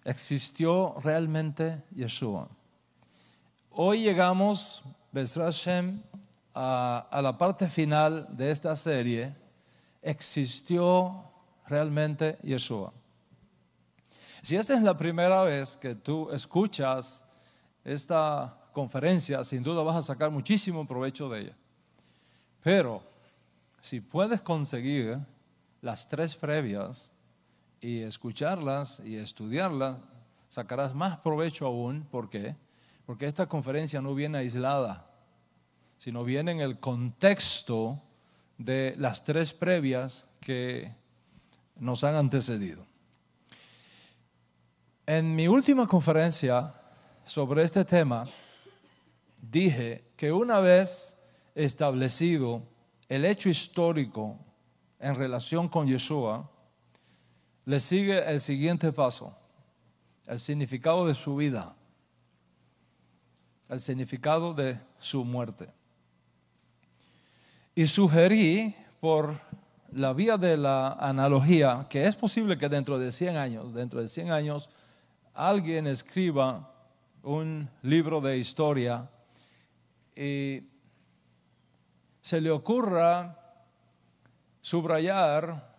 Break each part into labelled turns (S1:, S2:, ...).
S1: ¿Existió realmente Yeshua? Hoy llegamos, Bezrat Hashem, a la parte final de esta serie. ¿Existió realmente Yeshua? Si esta es la primera vez que tú escuchas esta conferencia, sin duda vas a sacar muchísimo provecho de ella. Pero si puedes conseguir las 3 previas y escucharlas y estudiarlas, sacarás más provecho aún. ¿Por qué? Porque esta conferencia no viene aislada, sino viene en el contexto de las 3 previas que nos han antecedido. En mi última conferencia sobre este tema, dije que una vez establecido el hecho histórico en relación con Yeshua, le sigue el siguiente paso: el significado de su vida, el significado de su muerte. Y sugerí, por la vía de la analogía, que es posible que dentro de 100 años, alguien escriba un libro de historia y se le ocurra subrayar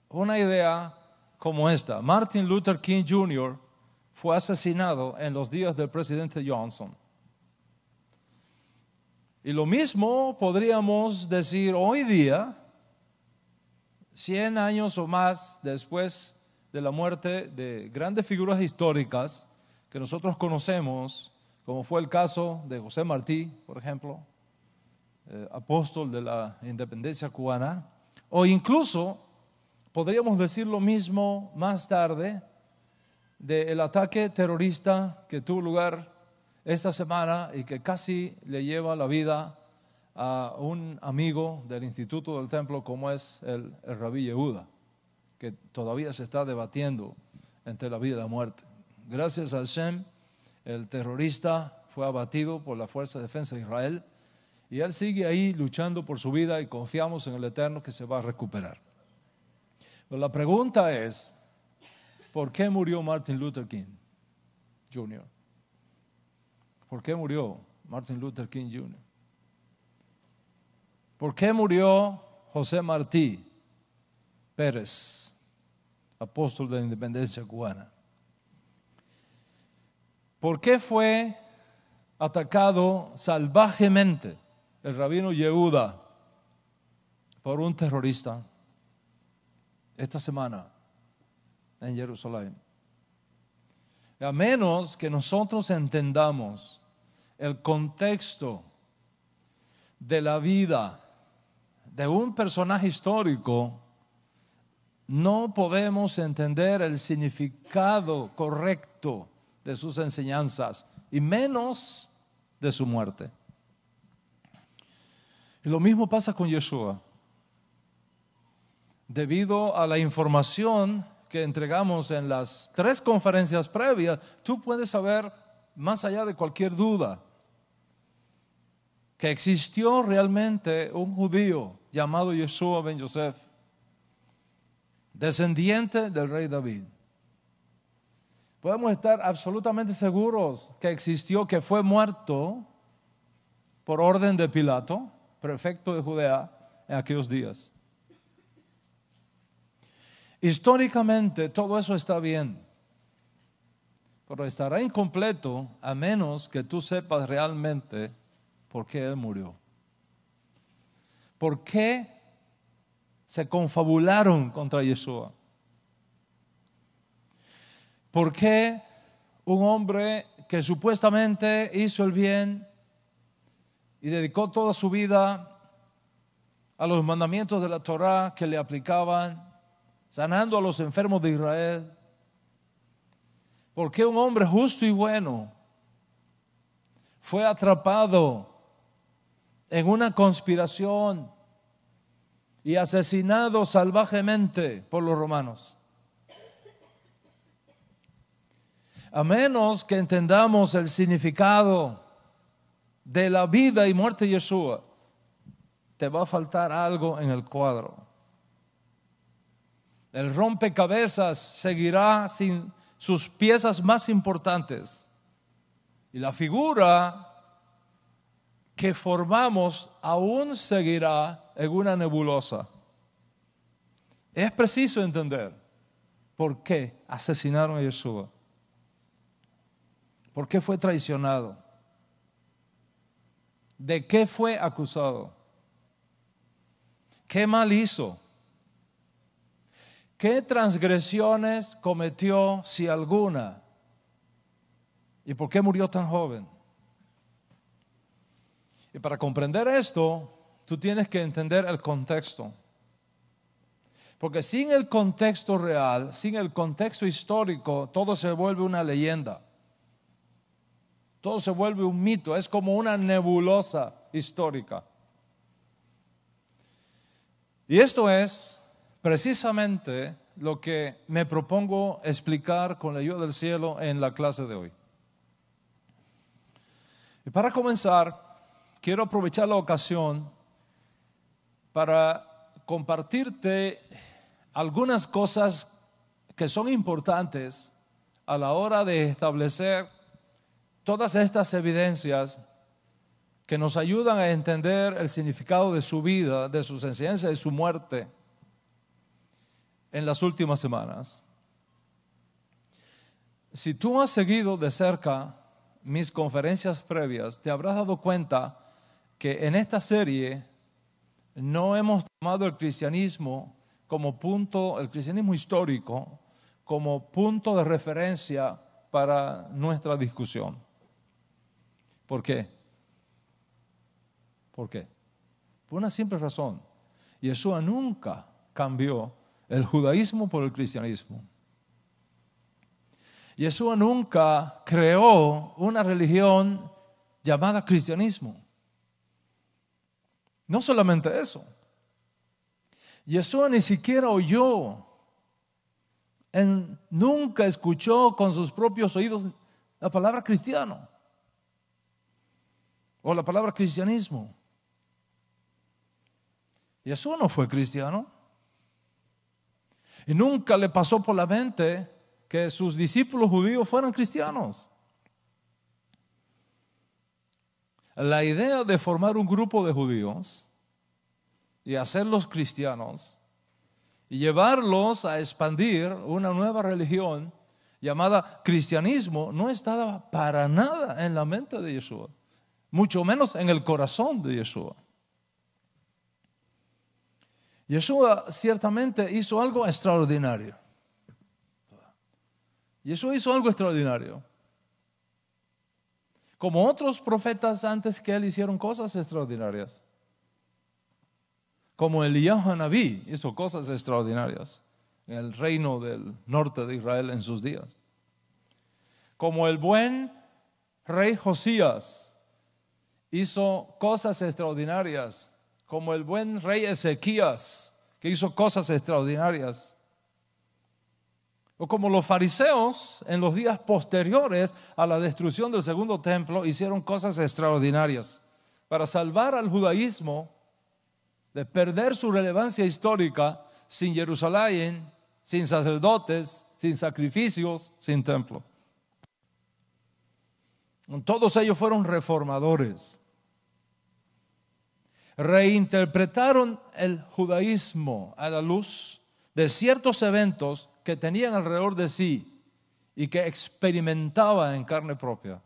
S1: una idea como esta: Martin Luther King Jr. fue asesinado en los días del presidente Johnson. Y lo mismo podríamos decir hoy día, 100 años o más después de la muerte de grandes figuras históricas que nosotros conocemos, como fue el caso de José Martí, por ejemplo, apóstol de la independencia cubana, o incluso podríamos decir lo mismo más tarde del ataque terrorista que tuvo lugar esta semana y que casi le lleva la vida a un amigo del Instituto del Templo como es el Rabí Yehuda, que todavía se está debatiendo entre la vida y la muerte. Gracias a Hashem, el terrorista fue abatido por la Fuerza de Defensa de Israel y él sigue ahí luchando por su vida y confiamos en el Eterno que se va a recuperar. Pero la pregunta es, ¿por qué murió Martin Luther King Jr.? ¿Por qué murió Martin Luther King Jr.? ¿Por qué murió José Martí Pérez, apóstol de la independencia cubana? ¿Por qué fue atacado salvajemente el rabino Yehuda por un terrorista esta semana en Jerusalén? A menos que nosotros entendamos el contexto de la vida de un personaje histórico, no podemos entender el significado correcto de sus enseñanzas y menos de su muerte. Y lo mismo pasa con Yeshua. Debido a la información que entregamos en las 3 conferencias previas, tú puedes saber, más allá de cualquier duda, que existió realmente un judío llamado Yeshua ben Yosef, descendiente del rey David. Podemos estar absolutamente seguros que existió, que fue muerto por orden de Pilato, prefecto de Judea, en aquellos días. Históricamente todo eso está bien, pero estará incompleto a menos que tú sepas realmente por qué él murió. ¿Por qué se confabularon contra Yeshua? ¿Por qué un hombre que supuestamente hizo el bien y dedicó toda su vida a los mandamientos de la Torá que le aplicaban, sanando a los enfermos de Israel? ¿Por qué un hombre justo y bueno fue atrapado en una conspiración y asesinado salvajemente por los romanos? A menos que entendamos el significado de la vida y muerte de Yeshua, te va a faltar algo en el cuadro. El rompecabezas seguirá sin sus piezas más importantes. Y la figura que formamos aún seguirá en una nebulosa. Es preciso entender por qué asesinaron a Yeshua. ¿Por qué fue traicionado? ¿De qué fue acusado? ¿Qué mal hizo? ¿Qué transgresiones cometió, si alguna? ¿Y por qué murió tan joven? Y para comprender esto, tú tienes que entender el contexto. Porque sin el contexto real, sin el contexto histórico, todo se vuelve una leyenda. Todo se vuelve un mito, es como una nebulosa histórica. Y esto es precisamente lo que me propongo explicar con la ayuda del cielo en la clase de hoy. Y para comenzar, quiero aprovechar la ocasión para compartirte algunas cosas que son importantes a la hora de establecer todas estas evidencias que nos ayudan a entender el significado de su vida, de sus enseñanzas y su muerte en las últimas semanas. Si tú has seguido de cerca mis conferencias previas, te habrás dado cuenta que en esta serie no hemos tomado el cristianismo como punto, el cristianismo histórico, como punto de referencia para nuestra discusión. ¿Por qué? ¿Por qué? Por una simple razón. Yeshua nunca cambió el judaísmo por el cristianismo. Yeshua nunca creó una religión llamada cristianismo. No solamente eso. Yeshua ni siquiera oyó, nunca escuchó con sus propios oídos la palabra cristiano o la palabra cristianismo. Yeshua no fue cristiano y nunca le pasó por la mente que sus discípulos judíos fueran cristianos. La idea de formar un grupo de judíos y hacerlos cristianos y llevarlos a expandir una nueva religión llamada cristianismo no estaba para nada en la mente de Yeshua, mucho menos en el corazón de Yeshua. Yeshua ciertamente hizo algo extraordinario. Yeshua hizo algo extraordinario. Como otros profetas antes que él hicieron cosas extraordinarias. Como Eliyahu Hanabí hizo cosas extraordinarias en el reino del norte de Israel en sus días. Como el buen rey Josías hizo cosas extraordinarias. Como el buen rey Ezequías, que hizo cosas extraordinarias. O como los fariseos en los días posteriores a la destrucción del segundo templo hicieron cosas extraordinarias para salvar al judaísmo de perder su relevancia histórica sin Jerusalén, sin sacerdotes, sin sacrificios, sin templo. Todos ellos fueron reformadores. Reinterpretaron el judaísmo a la luz de ciertos eventos que tenían alrededor de sí y que experimentaban en carne propia.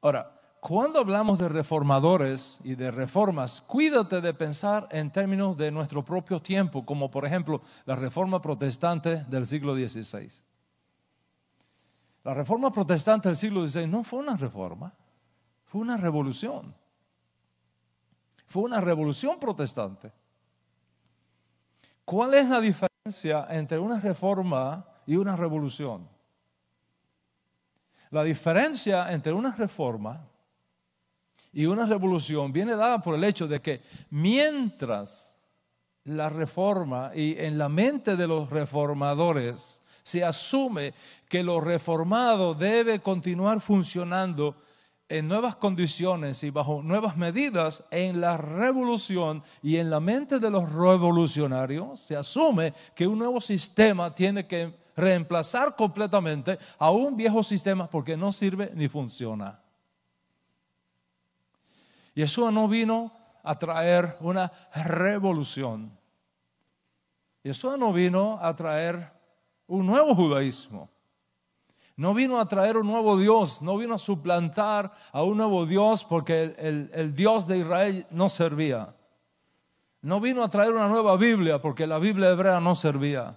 S1: Ahora, cuando hablamos de reformadores y de reformas, cuídate de pensar en términos de nuestro propio tiempo, como por ejemplo la reforma protestante del siglo XVI. La reforma protestante del siglo XVI no fue una reforma, fue una revolución. Fue una revolución protestante. ¿Cuál es la diferencia entre una reforma y una revolución? La diferencia entre una reforma y una revolución viene dada por el hecho de que mientras la reforma y en la mente de los reformadores se asume que lo reformado debe continuar funcionando en nuevas condiciones y bajo nuevas medidas, en la revolución y en la mente de los revolucionarios se asume que un nuevo sistema tiene que reemplazar completamente a un viejo sistema porque no sirve ni funciona. Yeshua no vino a traer una revolución. Yeshua no vino a traer un nuevo judaísmo. No vino a traer un nuevo Dios, no vino a suplantar a un nuevo Dios porque el Dios de Israel no servía. No vino a traer una nueva Biblia porque la Biblia hebrea no servía.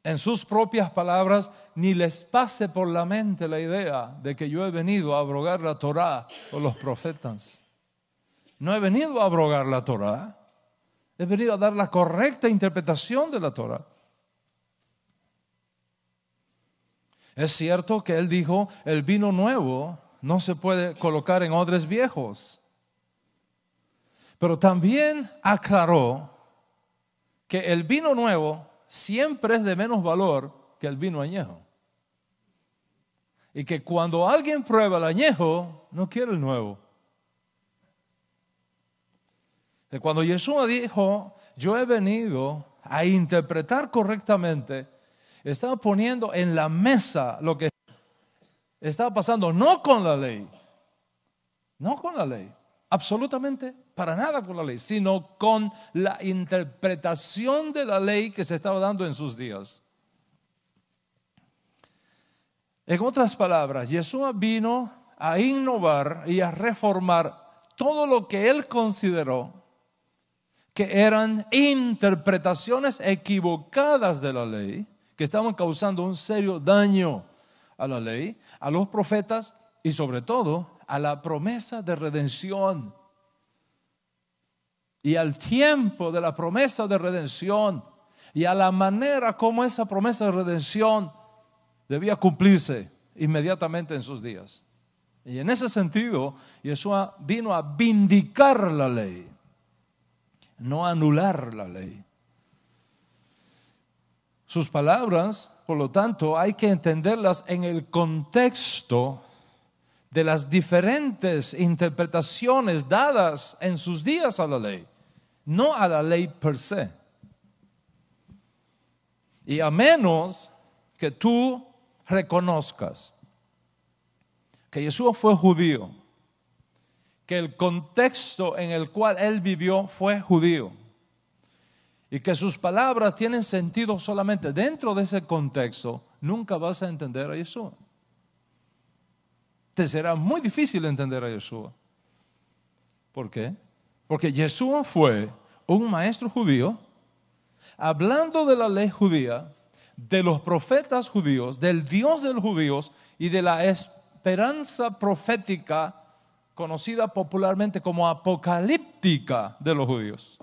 S1: En sus propias palabras, ni les pase por la mente la idea de que yo he venido a abrogar la Torá o los profetas. No he venido a abrogar la Torá, he venido a dar la correcta interpretación de la Torá. Es cierto que él dijo, el vino nuevo no se puede colocar en odres viejos. Pero también aclaró que el vino nuevo siempre es de menos valor que el vino añejo. Y que cuando alguien prueba el añejo, no quiere el nuevo. Que cuando Yeshua dijo, yo he venido a interpretar correctamente, estaba poniendo en la mesa lo que estaba pasando, no con la ley, absolutamente para nada con la ley, sino con la interpretación de la ley que se estaba dando en sus días. En otras palabras, Yeshua vino a innovar y a reformar todo lo que él consideró que eran interpretaciones equivocadas de la ley, que estaban causando un serio daño a la ley, a los profetas y sobre todo a la promesa de redención y al tiempo de la promesa de redención y a la manera como esa promesa de redención debía cumplirse inmediatamente en sus días. Y en ese sentido, Yeshua vino a vindicar la ley, no a anular la ley. Sus palabras, por lo tanto, hay que entenderlas en el contexto de las diferentes interpretaciones dadas en sus días a la ley, no a la ley per se. Y a menos que tú reconozcas que Yeshua fue judío, que el contexto en el cual él vivió fue judío, y que sus palabras tienen sentido solamente dentro de ese contexto, nunca vas a entender a Yeshua. Te será muy difícil entender a Yeshua. ¿Por qué? Porque Yeshua fue un maestro judío, hablando de la ley judía, de los profetas judíos, del Dios de los judíos y de la esperanza profética conocida popularmente como apocalíptica de los judíos.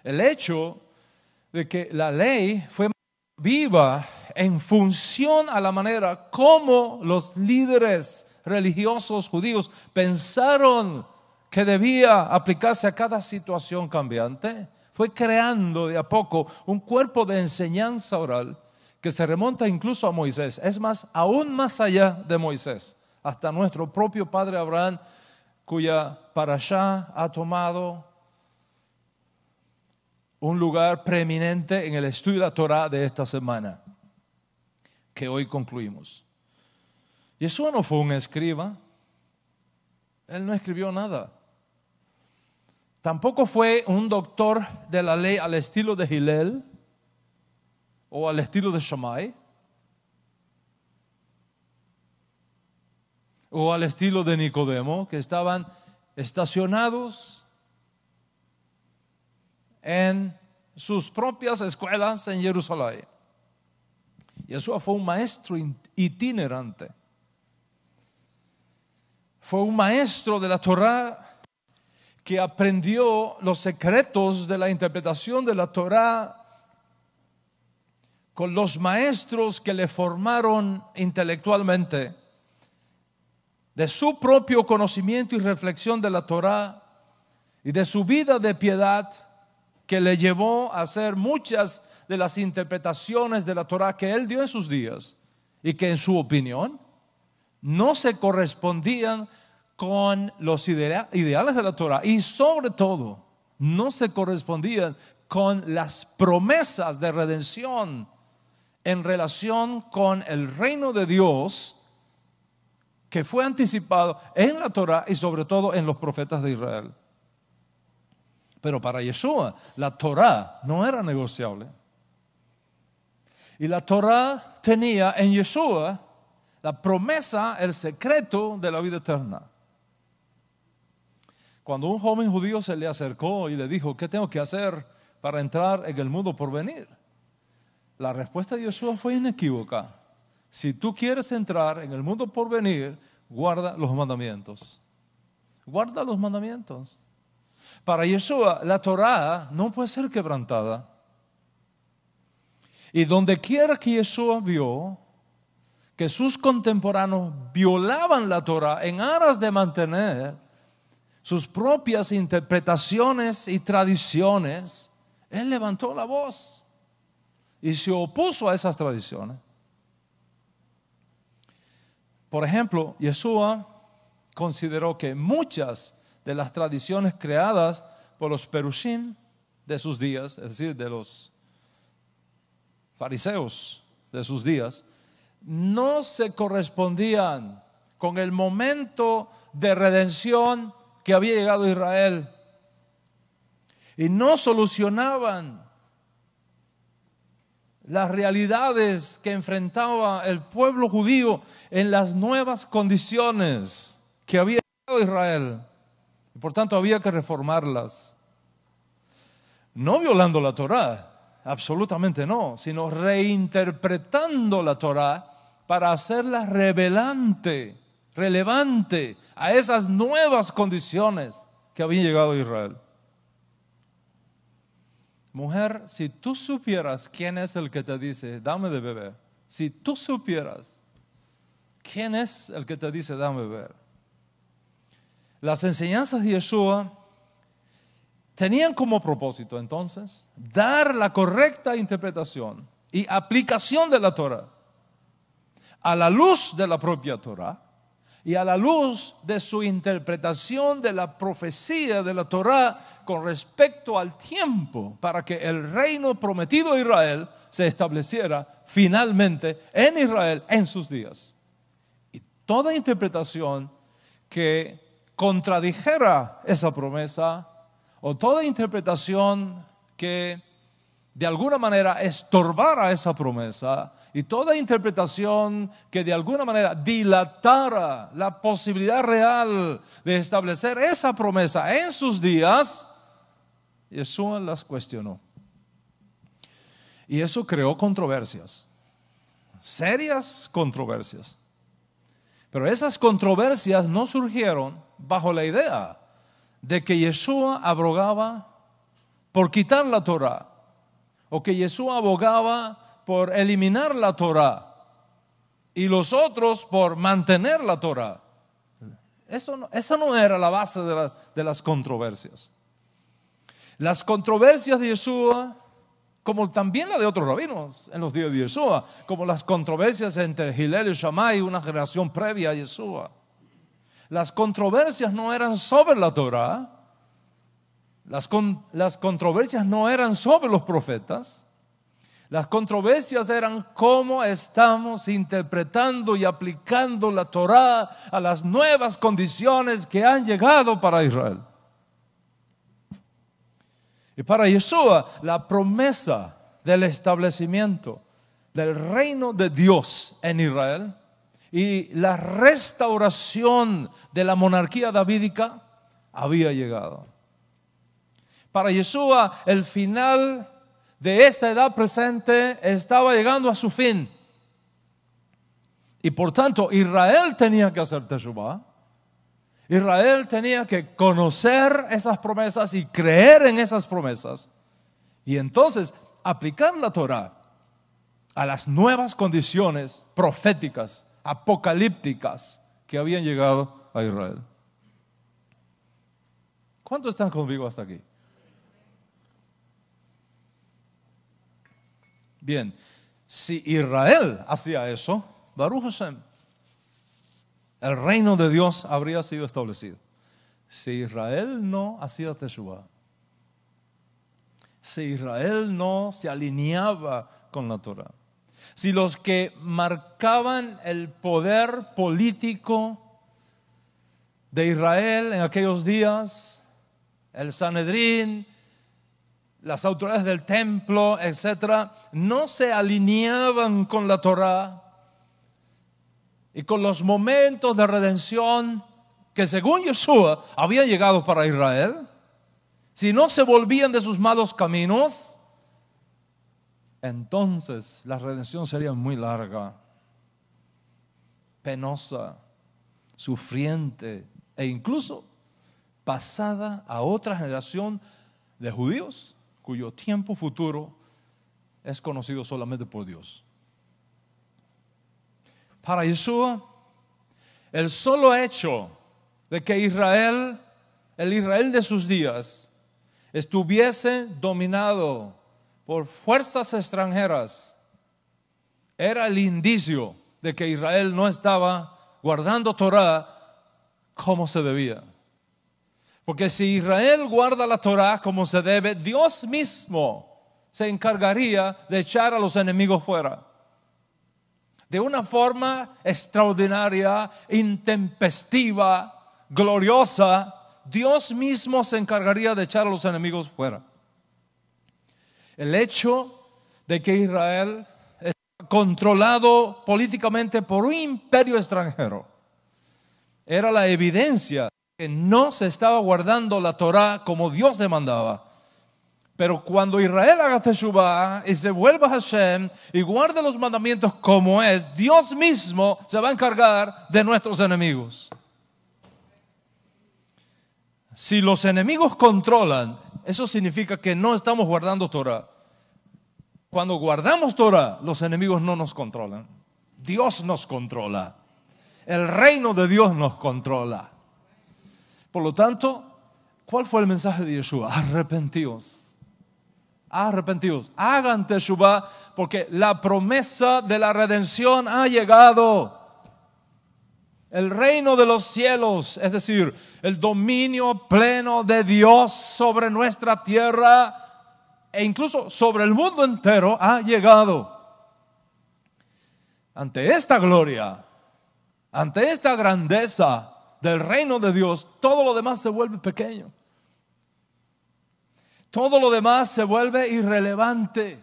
S1: El hecho de que la ley fue viva en función a la manera como los líderes religiosos judíos pensaron que debía aplicarse a cada situación cambiante, fue creando de a poco un cuerpo de enseñanza oral que se remonta incluso a Moisés. Es más, aún más allá de Moisés, hasta nuestro propio padre Abraham, cuya parashá ha tomado un lugar preeminente en el estudio de la Torá de esta semana, que hoy concluimos. Yeshua no fue un escriba, él no escribió nada. Tampoco fue un doctor de la ley al estilo de Hillel o al estilo de Shammai o al estilo de Nicodemo, que estaban estacionados en sus propias escuelas en Jerusalén. Yeshua fue un maestro itinerante. Fue un maestro de la Torá que aprendió los secretos de la interpretación de la Torá con los maestros que le formaron intelectualmente, de su propio conocimiento y reflexión de la Torá y de su vida de piedad que le llevó a hacer muchas de las interpretaciones de la Torá que él dio en sus días y que en su opinión no se correspondían con los ideales de la Torá y sobre todo no se correspondían con las promesas de redención en relación con el reino de Dios que fue anticipado en la Torá y sobre todo en los profetas de Israel. Pero para Yeshua la Torá no era negociable. Y la Torá tenía en Yeshua la promesa, el secreto de la vida eterna. Cuando un joven judío se le acercó y le dijo, ¿qué tengo que hacer para entrar en el mundo por venir? La respuesta de Yeshua fue inequívoca. Si tú quieres entrar en el mundo por venir, guarda los mandamientos. Guarda los mandamientos. Para Yeshua, la Torá no puede ser quebrantada. Y donde quiera que Yeshua vio que sus contemporáneos violaban la Torá en aras de mantener sus propias interpretaciones y tradiciones, Él levantó la voz y se opuso a esas tradiciones. Por ejemplo, Yeshua consideró que muchas de las tradiciones creadas por los perushim de sus días, es decir, de los fariseos de sus días, no se correspondían con el momento de redención que había llegado a Israel y no solucionaban las realidades que enfrentaba el pueblo judío en las nuevas condiciones que había llegado a Israel. Y por tanto había que reformarlas. No violando la Torá, absolutamente no, sino reinterpretando la Torá para hacerla relevante a esas nuevas condiciones que habían llegado a Israel. Mujer, si tú supieras quién es el que te dice, dame de beber. Si tú supieras quién es el que te dice, dame de beber. Las enseñanzas de Yeshua tenían como propósito entonces dar la correcta interpretación y aplicación de la Torá a la luz de la propia Torá y a la luz de su interpretación de la profecía de la Torá con respecto al tiempo para que el reino prometido a Israel se estableciera finalmente en Israel en sus días. Y toda interpretación que contradijera esa promesa o toda interpretación que de alguna manera estorbara esa promesa y toda interpretación que de alguna manera dilatara la posibilidad real de establecer esa promesa en sus días, Yeshua las cuestionó. Y eso creó controversias, serias controversias. Pero esas controversias no surgieron bajo la idea de que Yeshua abrogaba por quitar la Torá, o que Yeshua abogaba por eliminar la Torá y los otros por mantener la Torá. Esa no era la base de las controversias. Las controversias de Yeshua, como también la de otros rabinos en los días de Yeshua, como las controversias entre Hillel y Shammai, una generación previa a Yeshua. Las controversias no eran sobre la Torá, las controversias no eran sobre los profetas. Las controversias eran cómo estamos interpretando y aplicando la Torá a las nuevas condiciones que han llegado para Israel. Y para Yeshua, la promesa del establecimiento del reino de Dios en Israel y la restauración de la monarquía davídica había llegado. Para Yeshua, el final de esta edad presente estaba llegando a su fin. Y por tanto, Israel tenía que hacer teshuvá. Israel tenía que conocer esas promesas y creer en esas promesas. Y entonces aplicar la Torá a las nuevas condiciones proféticas, apocalípticas que habían llegado a Israel. ¿Cuántos están conmigo hasta aquí? Bien, si Israel hacía eso, Baruch Hashem, el reino de Dios habría sido establecido. Si Israel no hacía teshuvá, si Israel no se alineaba con la Torah. Si los que marcaban el poder político de Israel en aquellos días, el Sanedrín, las autoridades del templo, etcétera, no se alineaban con la Torah y con los momentos de redención que según Yeshua habían llegado para Israel, si no se volvían de sus malos caminos, entonces la redención sería muy larga, penosa, sufriente e incluso pasada a otra generación de judíos cuyo tiempo futuro es conocido solamente por Dios. Para Yeshua, el solo hecho de que Israel, el Israel de sus días, estuviese dominado por fuerzas extranjeras, era el indicio de que Israel no estaba guardando Torah como se debía. Porque si Israel guarda la Torah como se debe, Dios mismo se encargaría de echar a los enemigos fuera. De una forma extraordinaria, intempestiva, gloriosa, Dios mismo se encargaría de echar a los enemigos fuera. El hecho de que Israel estaba controlado políticamente por un imperio extranjero era la evidencia que no se estaba guardando la Torah como Dios demandaba. Pero cuando Israel haga teshuvah y se vuelva a Hashem y guarde los mandamientos como es, Dios mismo se va a encargar de nuestros enemigos. Si los enemigos controlan, eso significa que no estamos guardando Torah. Cuando guardamos Torah, los enemigos no nos controlan. Dios nos controla. El reino de Dios nos controla. Por lo tanto, ¿cuál fue el mensaje de Yeshua? Arrepentíos. Arrepentíos. Hagan teshuvah porque la promesa de la redención ha llegado. El reino de los cielos, es decir, el dominio pleno de Dios sobre nuestra tierra e incluso sobre el mundo entero ha llegado. Ante esta gloria, ante esta grandeza del reino de Dios, todo lo demás se vuelve pequeño. Todo lo demás se vuelve irrelevante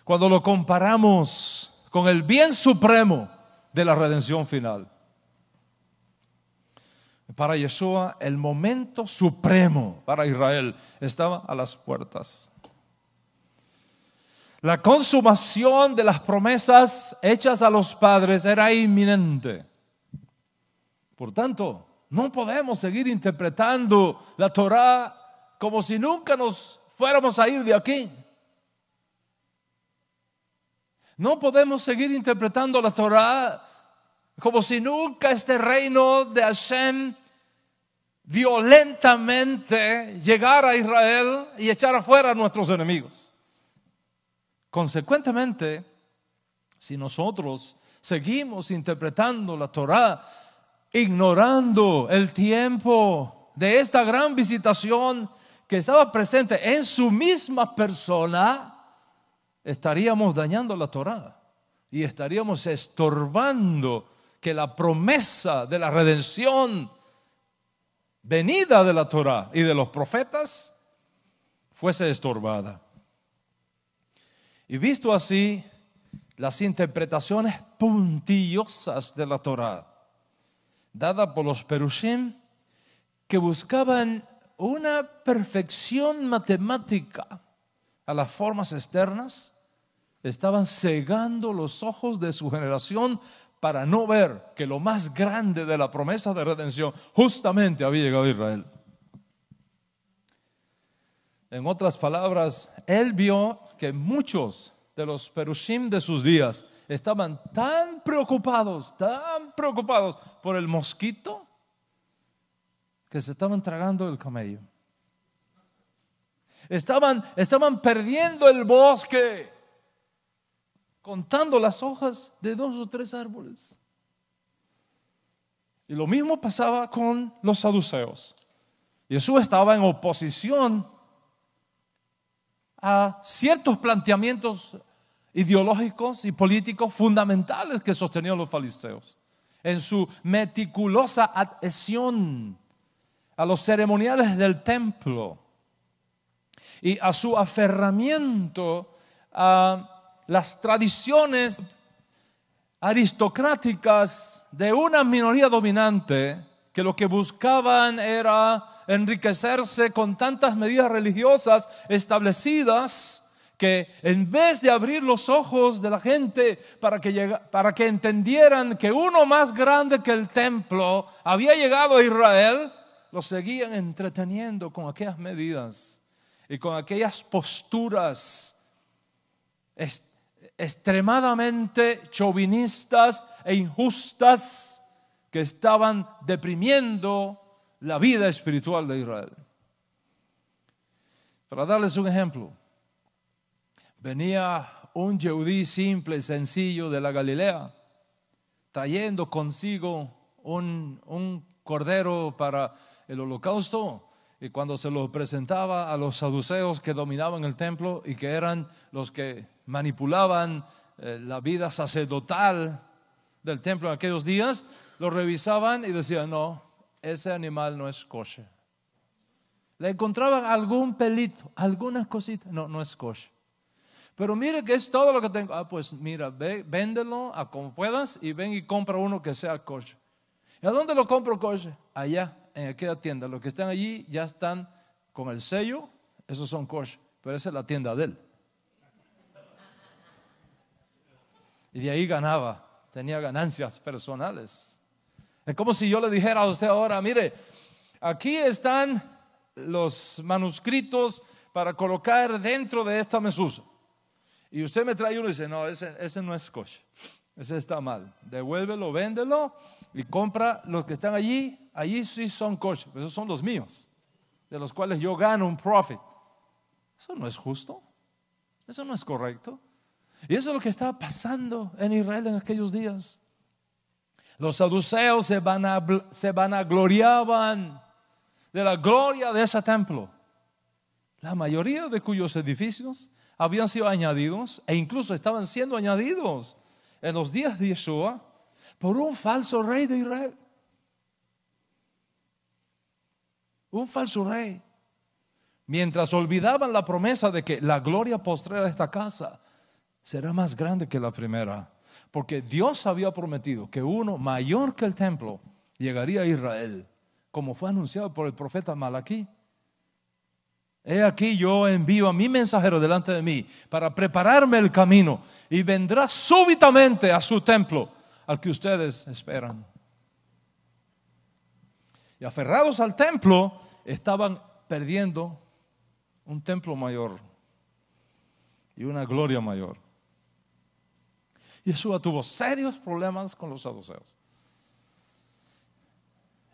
S1: cuando lo comparamos con el bien supremo de la redención final. Para Yeshua, el momento supremo para Israel estaba a las puertas. La consumación de las promesas hechas a los padres era inminente. Por tanto, no podemos seguir interpretando la Torah como si nunca nos fuéramos a ir de aquí. No podemos seguir interpretando la Torah como si nunca este reino de Hashem violentamente llegara a Israel y echara afuera a nuestros enemigos. Consecuentemente, si nosotros seguimos interpretando la Torah, ignorando el tiempo de esta gran visitación que estaba presente en su misma persona, estaríamos dañando la Torah y estaríamos estorbando que la promesa de la redención venida de la Torah y de los profetas fuese estorbada. Y visto así, las interpretaciones puntillosas de la Torah dada por los perushim que buscaban una perfección matemática a las formas externas, estaban cegando los ojos de su generación para no ver que lo más grande de la promesa de redención justamente había llegado a Israel. En otras palabras, él vio que muchos de los perushim de sus días estaban tan preocupados por el mosquito que se estaban tragando el camello. Estaban perdiendo el bosque, contando las hojas de 2 o 3 árboles. Y lo mismo pasaba con los saduceos. Jesús estaba en oposición a ciertos planteamientos ideológicos y políticos fundamentales que sostenían los fariseos, en su meticulosa adhesión a los ceremoniales del templo y a su aferramiento a las tradiciones aristocráticas de una minoría dominante que lo que buscaban era enriquecerse con tantas medidas religiosas establecidas que en vez de abrir los ojos de la gente para que entendieran que uno más grande que el templo había llegado a Israel, lo seguían entreteniendo con aquellas medidas y con aquellas posturas extremadamente chauvinistas e injustas que estaban deprimiendo la vida espiritual de Israel. Para darles un ejemplo, venía un yehudí simple, sencillo de la Galilea, trayendo consigo un cordero para el holocausto, y cuando se lo presentaba a los saduceos que dominaban el templo y que eran los que manipulaban la vida sacerdotal del templo en aquellos días, lo revisaban y decían: no, ese animal no es kosher. Le encontraban algún pelito, algunas cositas, no es kosher. Pero mire que es todo lo que tengo. Pues mira, véndelo a como puedas y ven y compra uno que sea kosher. ¿Y a dónde lo compro kosher? Allá, en aquella tienda. Los que están allí ya están con el sello, esos son kosher, pero esa es la tienda de él. Y de ahí ganaba, tenía ganancias personales. Es como si yo le dijera a usted ahora: mire, aquí están los manuscritos para colocar dentro de esta mesusa. Y usted me trae uno y dice: no, ese no es kosher, ese está mal. Devuélvelo, véndelo y compra los que están allí. Allí sí son kosher, pero esos son los míos, de los cuales yo gano un profit. Eso no es justo, eso no es correcto. Y eso es lo que estaba pasando en Israel en aquellos días. Los saduceos se vanagloriaban de la gloria de ese templo, la mayoría de cuyos edificios habían sido añadidos e incluso estaban siendo añadidos en los días de Yeshua por un falso rey de Israel. Un falso rey. Mientras olvidaban la promesa de que la gloria postrera de esta casa será más grande que la primera, porque Dios había prometido que uno mayor que el templo llegaría a Israel, como fue anunciado por el profeta Malaquí. He aquí yo envío a mi mensajero delante de mí para prepararme el camino, y vendrá súbitamente a su templo al que ustedes esperan. Y aferrados al templo, estaban perdiendo un templo mayor y una gloria mayor. Yeshua tuvo serios problemas con los saduceos.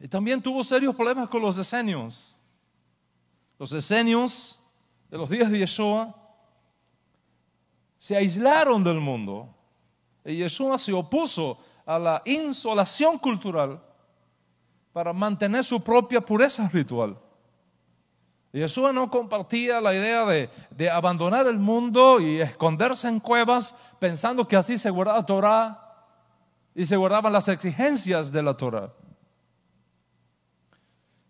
S1: Y también tuvo serios problemas con los esenios. Los esenios de los días de Yeshua se aislaron del mundo. Y Yeshua se opuso a la insolación cultural para mantener su propia pureza ritual. Yeshua no compartía la idea de abandonar el mundo y esconderse en cuevas pensando que así se guardaba la Torah y se guardaban las exigencias de la Torah.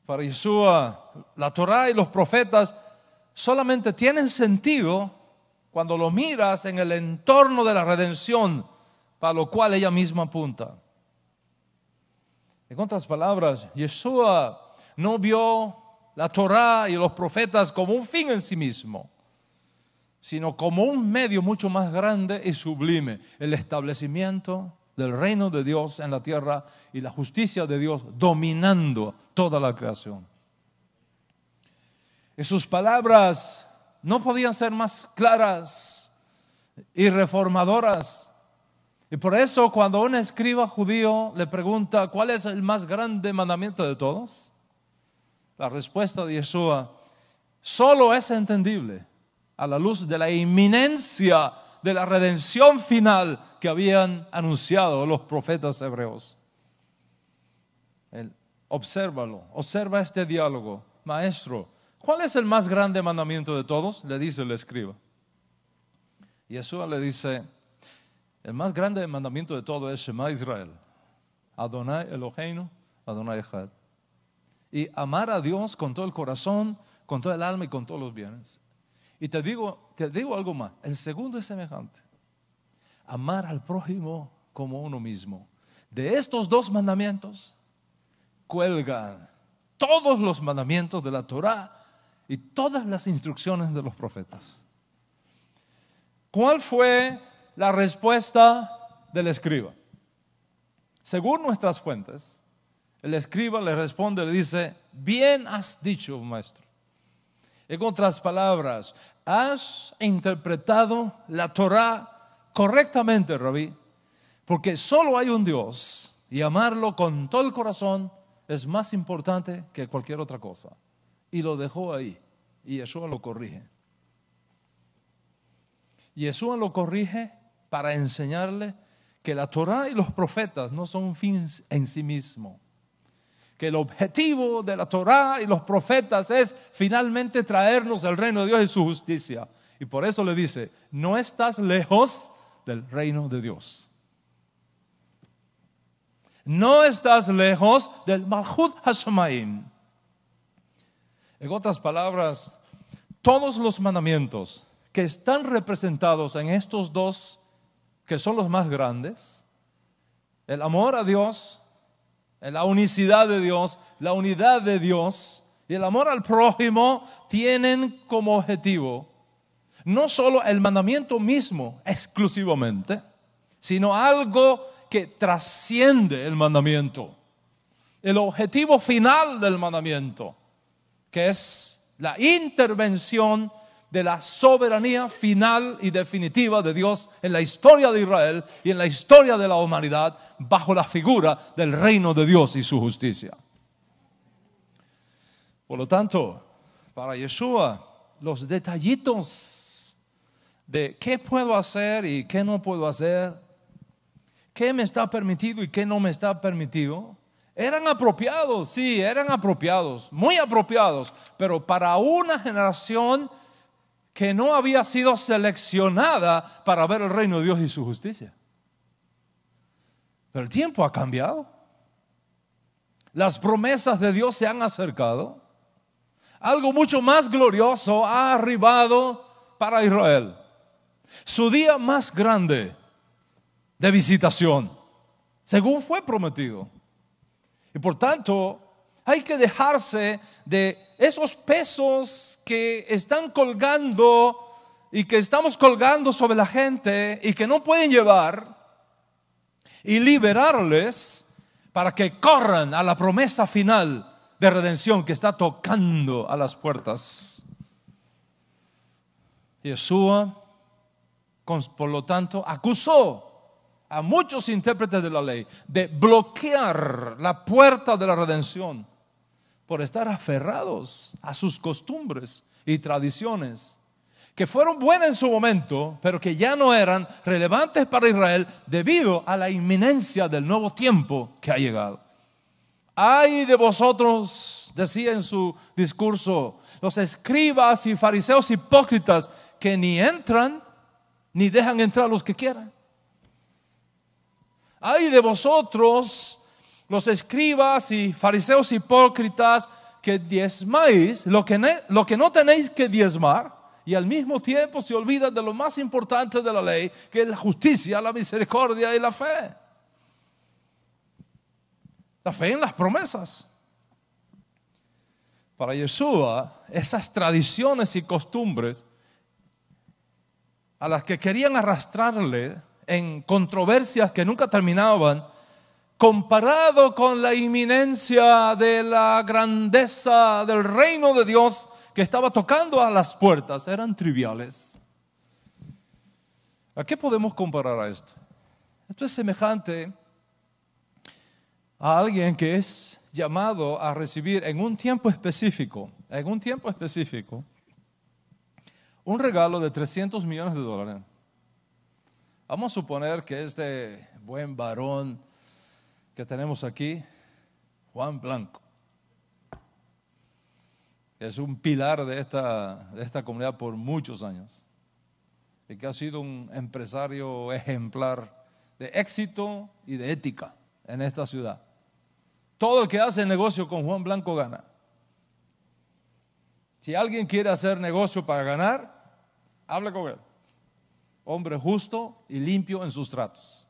S1: Para Yeshua, la Torah y los profetas solamente tienen sentido cuando lo miras en el entorno de la redención para lo cual ella misma apunta. En otras palabras, Yeshua no vio la Torah y los profetas como un fin en sí mismo, sino como un medio mucho más grande y sublime: el establecimiento del reino de Dios en la tierra y la justicia de Dios dominando toda la creación. Y sus palabras no podían ser más claras y reformadoras. Y por eso, cuando un escriba judío le pregunta ¿cuál es el más grande mandamiento de todos?, la respuesta de Yeshua solo es entendible a la luz de la inminencia de la redención final que habían anunciado los profetas hebreos. Obsérvalo, observa este diálogo. Maestro, ¿Cuál es el más grande mandamiento de todos? Le dice el escriba. Y Yeshua le dice, el más grande mandamiento de todo es Shema Israel. Adonai Eloheinu, Adonai Echad. Y amar a Dios con todo el corazón, con todo el alma y con todos los bienes. Y te digo algo más. El segundo es semejante. Amar al prójimo como uno mismo. De estos dos mandamientos cuelgan todos los mandamientos de la Torá y todas las instrucciones de los profetas. ¿Cuál fue la respuesta del escriba? Según nuestras fuentes, el escriba le responde, le dice, bien has dicho, maestro. En otras palabras, has interpretado la Torá correctamente, Rabí, porque solo hay un Dios y amarlo con todo el corazón es más importante que cualquier otra cosa. Y lo dejó ahí, y Yeshua lo corrige. Yeshua lo corrige para enseñarle que la Torá y los profetas no son un fin en sí mismo. Que el objetivo de la Torá y los profetas es finalmente traernos el reino de Dios y su justicia. Y por eso le dice, no estás lejos del reino de Dios. No estás lejos del Malchut Hashemayim. En otras palabras, todos los mandamientos que están representados en estos dos, que son los más grandes, el amor a Dios, la unicidad de Dios, la unidad de Dios y el amor al prójimo, tienen como objetivo no solo el mandamiento mismo exclusivamente, sino algo que trasciende el mandamiento. El objetivo final del mandamiento, que es la intervención de la soberanía final y definitiva de Dios en la historia de Israel y en la historia de la humanidad bajo la figura del reino de Dios y su justicia. Por lo tanto, para Yeshua, los detallitos de qué puedo hacer y qué no puedo hacer, qué me está permitido y qué no me está permitido, eran apropiados, sí, eran apropiados, muy apropiados, pero para una generación que no había sido seleccionada para ver el reino de Dios y su justicia. Pero el tiempo ha cambiado. Las promesas de Dios se han acercado. Algo mucho más glorioso ha arribado para Israel. Su día más grande de visitación, según fue prometido. Y por tanto, hay que dejarse de esos pesos que están colgando y que estamos colgando sobre la gente y que no pueden llevar, y liberarles para que corran a la promesa final de redención que está tocando a las puertas. Yeshua, por lo tanto, acusó a muchos intérpretes de la ley de bloquear la puerta de la redención por estar aferrados a sus costumbres y tradiciones que fueron buenas en su momento, pero que ya no eran relevantes para Israel debido a la inminencia del nuevo tiempo que ha llegado. Ay de vosotros, decía en su discurso, los escribas y fariseos hipócritas que ni entran ni dejan entrar los que quieran. Ay de vosotros, los escribas y fariseos hipócritas, que diezmáis lo que no tenéis que diezmar, y al mismo tiempo se olvidan de lo más importante de la ley, que es la justicia, la misericordia y la fe. La fe en las promesas. Para Yeshua, esas tradiciones y costumbres a las que querían arrastrarle en controversias que nunca terminaban, comparado con la inminencia de la grandeza del reino de Dios que estaba tocando a las puertas, eran triviales. ¿A qué podemos comparar a esto? Esto es semejante a alguien que es llamado a recibir en un tiempo específico, un regalo de $300 millones. Vamos a suponer que este buen varón que tenemos aquí, Juan Blanco, que es un pilar de esta comunidad por muchos años, y que ha sido un empresario ejemplar de éxito y de ética en esta ciudad. Todo el que hace negocio con Juan Blanco gana. Si alguien quiere hacer negocio para ganar, hable con él. Hombre justo y limpio en sus tratos.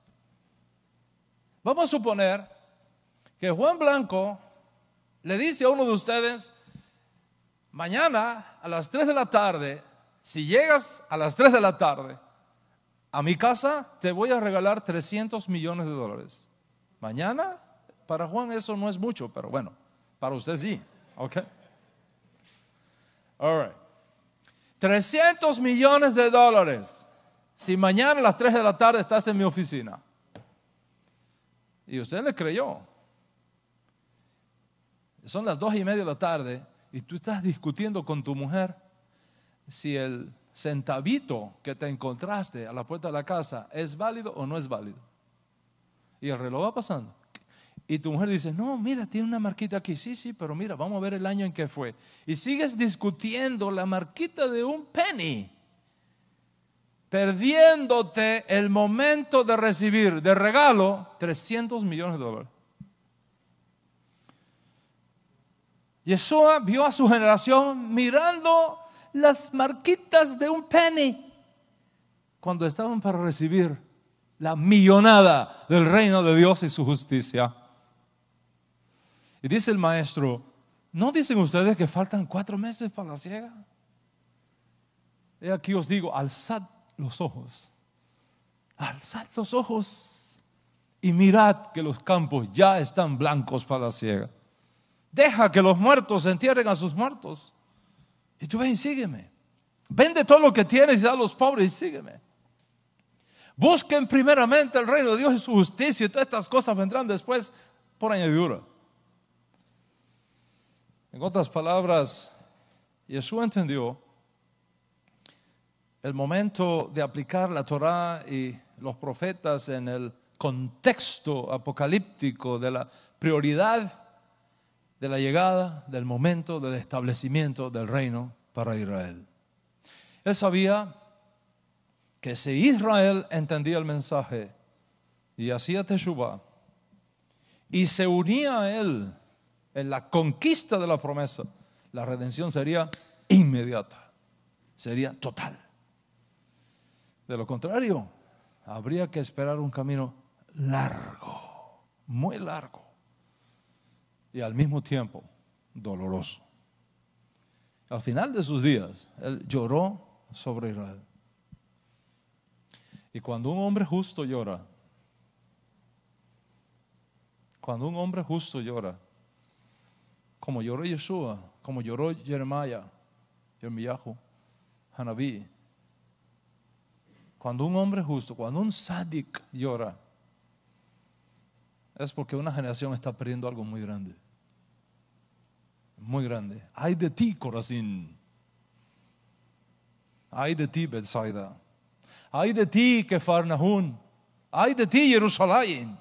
S1: Vamos a suponer que Juan Blanco le dice a uno de ustedes: mañana a las 3 de la tarde, si llegas a las 3 de la tarde a mi casa, te voy a regalar $300 millones. Mañana, para Juan eso no es mucho, pero bueno, para usted sí. ¿Ok? All right. $300 millones. Si mañana a las 3 de la tarde estás en mi oficina. Y usted le creyó. Son las 2:30 de la tarde y tú estás discutiendo con tu mujer si el centavito que te encontraste a la puerta de la casa es válido o no es válido. Y el reloj va pasando. Y tu mujer dice: no, mira, tiene una marquita aquí. Sí, pero mira, vamos a ver el año en que fue. Y sigues discutiendo la marquita de un penny, perdiéndote el momento de recibir de regalo $300 millones. Yeshua vio a su generación mirando las marquitas de un penny cuando estaban para recibir la millonada del reino de Dios y su justicia. Y dice el maestro: ¿no dicen ustedes que faltan 4 meses para la siega? He aquí os digo, alzad los ojos y mirad que los campos ya están blancos para la siega. Deja que los muertos entierren a sus muertos. Y tú ven y sígueme. Vende todo lo que tienes y da a los pobres y sígueme. Busquen primeramente el reino de Dios y su justicia, y todas estas cosas vendrán después por añadidura. En otras palabras, Yeshua entendió el momento de aplicar la Torá y los profetas en el contexto apocalíptico de la prioridad de la llegada, del momento del establecimiento del reino para Israel. Él sabía que si Israel entendía el mensaje y hacía teshuvá y se unía a él en la conquista de la promesa, la redención sería inmediata, sería total. De lo contrario, habría que esperar un camino largo, muy largo, y al mismo tiempo doloroso. Al final de sus días, él lloró sobre Israel. Y cuando un hombre justo llora, como lloró Yeshua, como lloró Jeremías, Hanabí, cuando un hombre justo, cuando un tzadik llora, es porque una generación está perdiendo algo muy grande. Muy grande. Ay de ti, Corazín. Ay de ti, Betsaida. Ay de ti, Kefarnahum. Ay de ti, Jerusalén.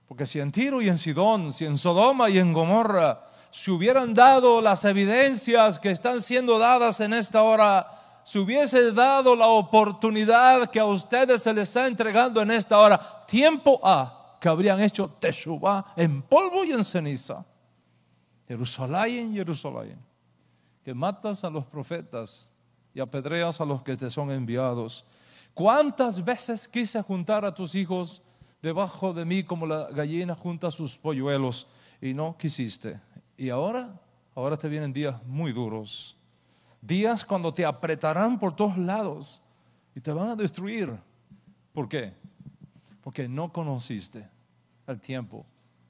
S1: Porque si en Tiro y en Sidón, si en Sodoma y en Gomorra se hubieran dado las evidencias que están siendo dadas en esta hora, se hubiese dado la oportunidad que a ustedes se les está entregando en esta hora, tiempo que habrían hecho teshuvá en polvo y en ceniza. Jerusalén, Jerusalén, que matas a los profetas y apedreas a los que te son enviados. ¿Cuántas veces quise juntar a tus hijos debajo de mí como la gallina junta sus polluelos y no quisiste? Y ahora te vienen días muy duros, días cuando te apretarán por todos lados y te van a destruir. ¿Por qué? Porque no conociste el tiempo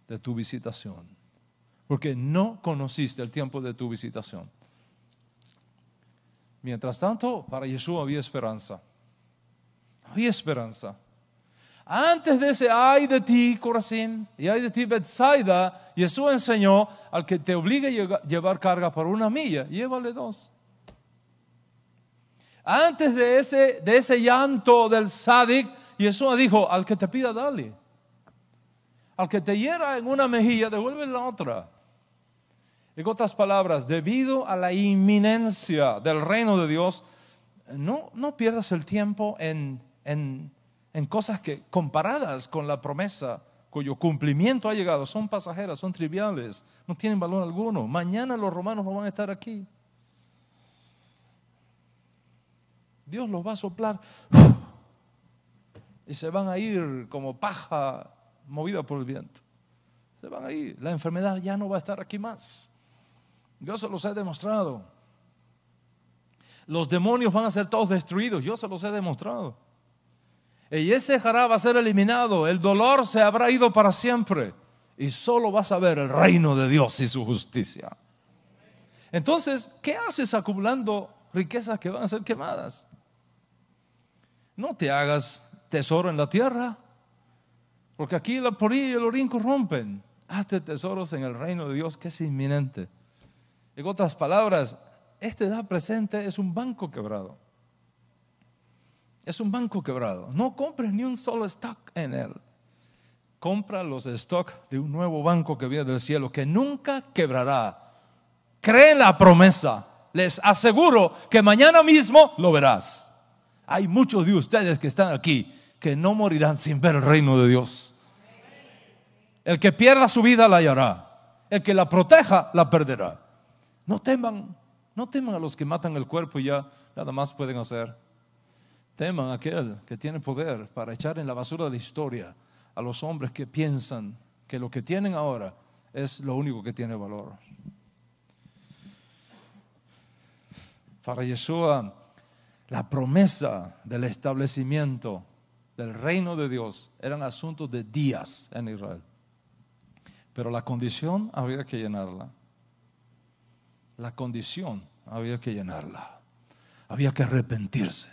S1: de tu visitación. Porque no conociste el tiempo de tu visitación. Mientras tanto, para Yeshua había esperanza. Había esperanza. Antes de ese ay de ti, Corazín, y ay de ti, Betsaida, Yeshua enseñó: al que te obligue a llevar carga por 1 milla, llévale 2. Antes de ese llanto del tzadik, Yeshua dijo: al que te pida, dale. Al que te hiera en una mejilla, devuelve la otra. En otras palabras, debido a la inminencia del reino de Dios, no pierdas el tiempo en cosas que comparadas con la promesa cuyo cumplimiento ha llegado, son pasajeras, son triviales, no tienen valor alguno. Mañana los romanos no van a estar aquí. Dios los va a soplar y se van a ir como paja movida por el viento. Se van a ir. La enfermedad ya no va a estar aquí más. Yo se los he demostrado. Los demonios van a ser todos destruidos. Yo se los he demostrado. Y ese jará va a ser eliminado. El dolor se habrá ido para siempre. Y solo vas a ver el reino de Dios y su justicia. Entonces, ¿qué haces acumulando riquezas que van a ser quemadas? No te hagas tesoro en la tierra, porque aquí la polilla y el orín corrompen. Hazte tesoros en el reino de Dios, que es inminente. En otras palabras, esta edad presente es un banco quebrado. Es un banco quebrado. No compres ni un solo stock en él. Compra los stocks de un nuevo banco que viene del cielo, que nunca quebrará. Cree en la promesa. Les aseguro que mañana mismo lo verás. Hay muchos de ustedes que están aquí que no morirán sin ver el reino de Dios. El que pierda su vida la hallará. El que la proteja la perderá. No teman a los que matan el cuerpo y ya nada más pueden hacer. Teman a aquel que tiene poder para echar en la basura de la historia a los hombres que piensan que lo que tienen ahora es lo único que tiene valor. Para Yeshua, la promesa del establecimiento del reino de Dios eran asuntos de días en Israel. Pero la condición había que llenarla. La condición había que llenarla. Había que arrepentirse.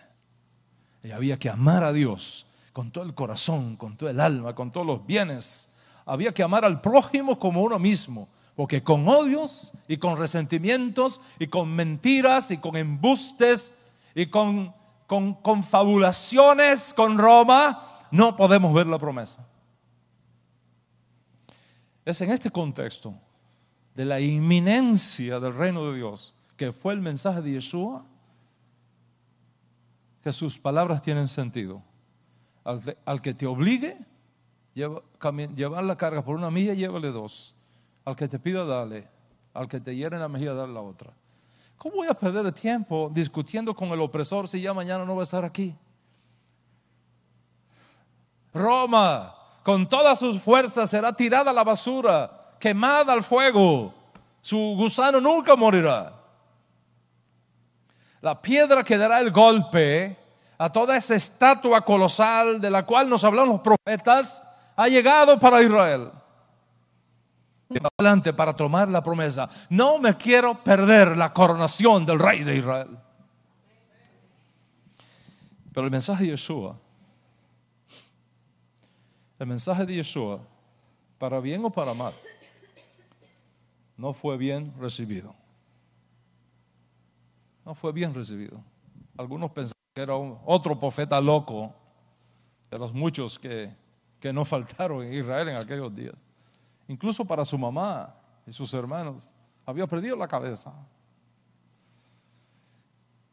S1: Y había que amar a Dios con todo el corazón, con todo el alma, con todos los bienes. Había que amar al prójimo como uno mismo. Porque con odios y con resentimientos y con mentiras y con embustes y con confabulaciones con Roma no podemos ver la promesa. Es en este contexto de la inminencia del reino de Dios, que fue el mensaje de Yeshua, que sus palabras tienen sentido. Al que te obligue llevar la carga por una milla, llévale dos. Al que te pida, dale. Al que te hiere en la mejilla, dale la otra. ¿Cómo voy a perder el tiempo discutiendo con el opresor si ya mañana no va a estar aquí? Roma, con todas sus fuerzas, será tirada a la basura, quemada al fuego. Su gusano nunca morirá. La piedra que dará el golpe a toda esa estatua colosal de la cual nos hablan los profetas ha llegado para Israel. Adelante para tomar la promesa. No me quiero perder la coronación del rey de Israel. Pero el mensaje de Yeshua, para bien o para mal, no fue bien recibido. No fue bien recibido. Algunos pensaban que era otro profeta loco de los muchos que no faltaron en Israel en aquellos días. Incluso para su mamá y sus hermanos había perdido la cabeza.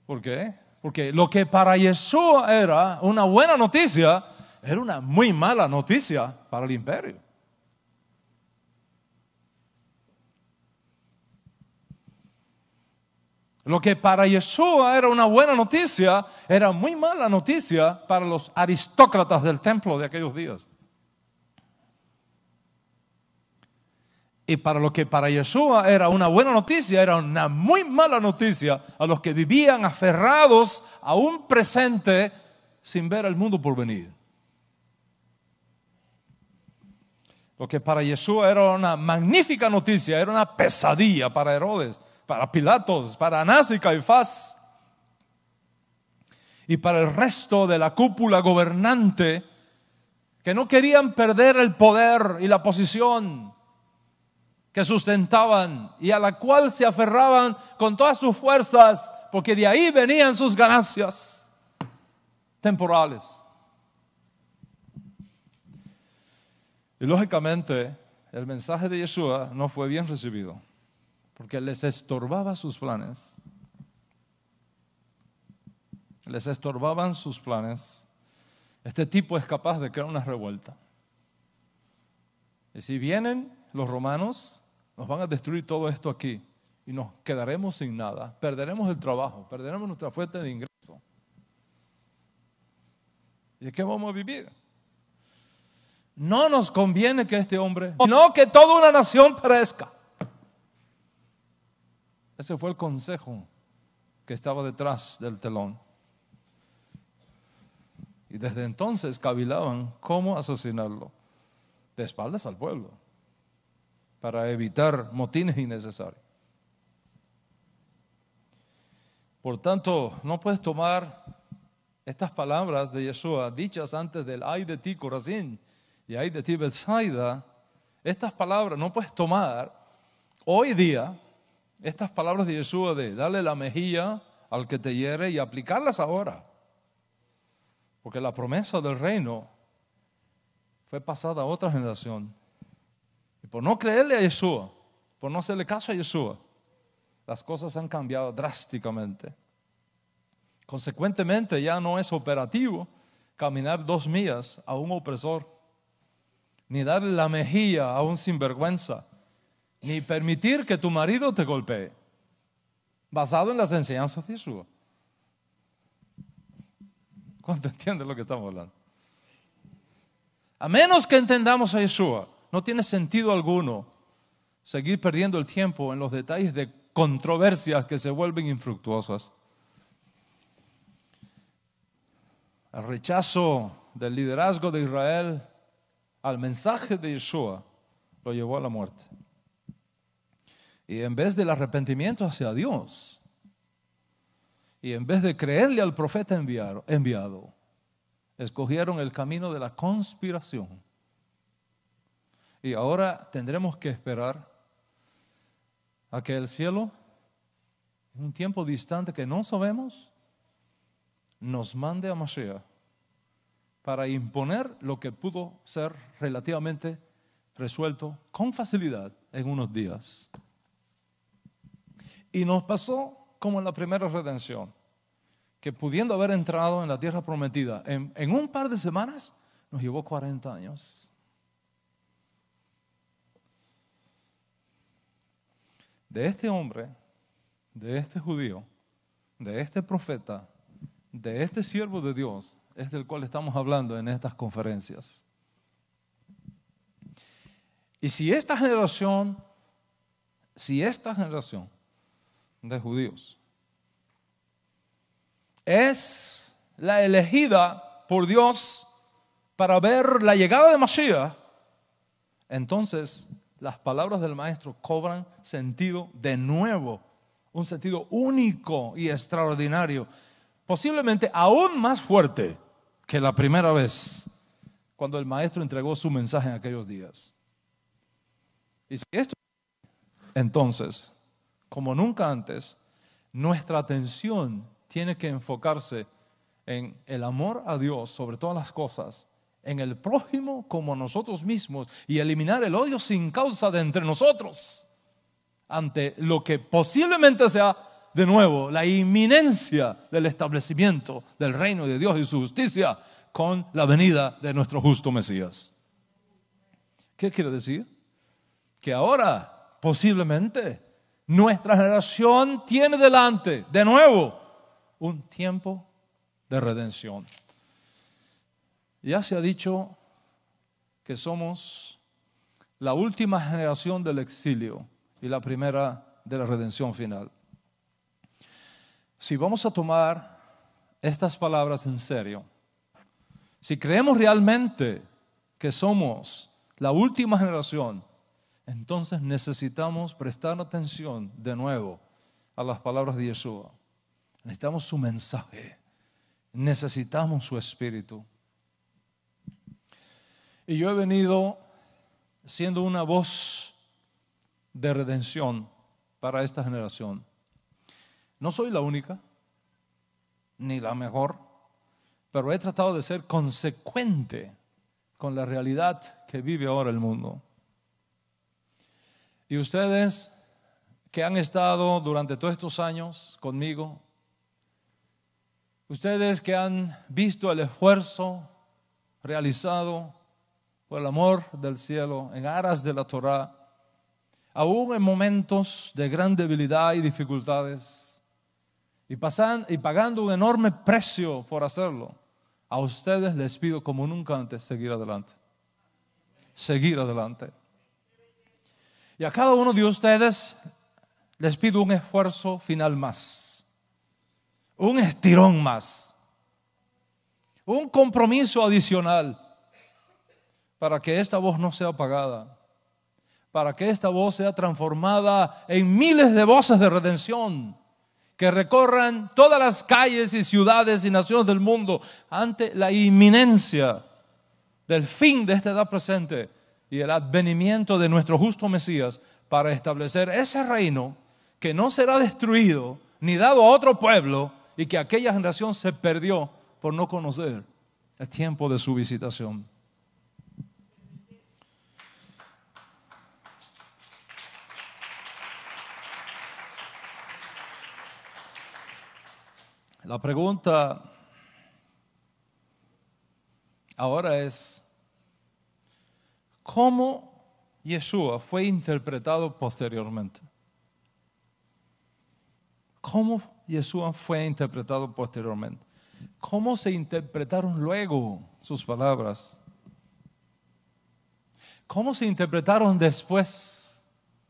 S1: ¿Por qué? Porque lo que para Yeshua era una buena noticia, era una muy mala noticia para el imperio. Lo que para Yeshua era una buena noticia, era muy mala noticia para los aristócratas del templo de aquellos días. Y para lo que para Yeshua era una buena noticia, era una muy mala noticia a los que vivían aferrados a un presente sin ver el mundo por venir. Lo que para Yeshua era una magnífica noticia, era una pesadilla para Herodes, para Pilatos, para Anás y Caifás. Y para el resto de la cúpula gobernante que no querían perder el poder y la posición que sustentaban y a la cual se aferraban con todas sus fuerzas, porque de ahí venían sus ganancias temporales. Y lógicamente el mensaje de Yeshua no fue bien recibido. porque les estorbaba sus planes. Les estorbaban sus planes. Este tipo es capaz de crear una revuelta. Y si vienen los romanos, nos van a destruir todo esto aquí y nos quedaremos sin nada. Perderemos el trabajo, perderemos nuestra fuente de ingreso. ¿Y de qué vamos a vivir? No nos conviene que este hombre, sino que toda una nación perezca. Ese fue el consejo que estaba detrás del telón. Y desde entonces cavilaban cómo asesinarlo, de espaldas al pueblo, para evitar motines innecesarios. Por tanto, no puedes tomar estas palabras de Yeshua, dichas antes del ay de ti Corazín y ay de ti Betsaida. Estas palabras no puedes tomar hoy día, estas palabras de Yeshua de darle la mejilla al que te hiere y aplicarlas ahora. Porque la promesa del reino fue pasada a otra generación. Y por no creerle a Yeshua, por no hacerle caso a Yeshua, las cosas han cambiado drásticamente. Consecuentemente ya no es operativo caminar 2 millas a un opresor, ni darle la mejilla a un sinvergüenza, ni permitir que tu marido te golpee, basado en las enseñanzas de Yeshua. ¿Cuánto entiendes lo que estamos hablando? A menos que entendamos a Yeshua, no tiene sentido alguno seguir perdiendo el tiempo en los detalles de controversias que se vuelven infructuosas. El rechazo del liderazgo de Israel al mensaje de Yeshua lo llevó a la muerte. Y en vez del arrepentimiento hacia Dios, y en vez de creerle al profeta enviado, escogieron el camino de la conspiración. Y ahora tendremos que esperar a que el cielo, en un tiempo distante que no sabemos, nos mande a Mashiach para imponer lo que pudo ser relativamente resuelto con facilidad en unos días. Y nos pasó como en la primera redención, que pudiendo haber entrado en la tierra prometida en un par de semanas, nos llevó 40 años. De este hombre, de este judío, de este profeta, de este siervo de Dios, es del cual estamos hablando en estas conferencias. Y si esta generación de judíos es la elegida por Dios para ver la llegada de Mashiach, entonces las palabras del maestro cobran sentido de nuevo, un sentido único y extraordinario, posiblemente aún más fuerte que la primera vez cuando el maestro entregó su mensaje en aquellos días. Y si esto, entonces, como nunca antes, nuestra atención tiene que enfocarse en el amor a Dios sobre todas las cosas, en el prójimo como nosotros mismos y eliminar el odio sin causa de entre nosotros ante lo que posiblemente sea de nuevo la inminencia del establecimiento del reino de Dios y su justicia con la venida de nuestro justo Mesías. ¿Qué quiere decir? Que ahora posiblemente nuestra generación tiene delante de nuevo un tiempo de redención. Ya se ha dicho que somos la última generación del exilio y la primera de la redención final. Si vamos a tomar estas palabras en serio, si creemos realmente que somos la última generación, entonces necesitamos prestar atención de nuevo a las palabras de Yeshua. Necesitamos su mensaje, necesitamos su espíritu. Y yo he venido siendo una voz de redención para esta generación. No soy la única, ni la mejor, pero he tratado de ser consecuente con la realidad que vive ahora el mundo. Y ustedes que han estado durante todos estos años conmigo, ustedes que han visto el esfuerzo realizado por el amor del cielo en aras de la Torá, aún en momentos de gran debilidad y dificultades, y pagando un enorme precio por hacerlo, a ustedes les pido como nunca antes seguir adelante. Seguir adelante. Y a cada uno de ustedes les pido un esfuerzo final más, un estirón más, un compromiso adicional para que esta voz no sea apagada, para que esta voz sea transformada en miles de voces de redención que recorran todas las calles y ciudades y naciones del mundo ante la inminencia del fin de esta edad presente y el advenimiento de nuestro justo Mesías para establecer ese reino que no será destruido ni dado a otro pueblo y que aquella generación se perdió por no conocer el tiempo de su visitación. La pregunta ahora es, ¿cómo Yeshua fue interpretado posteriormente? ¿Cómo Yeshua fue interpretado posteriormente? ¿Cómo se interpretaron luego sus palabras? ¿Cómo se interpretaron después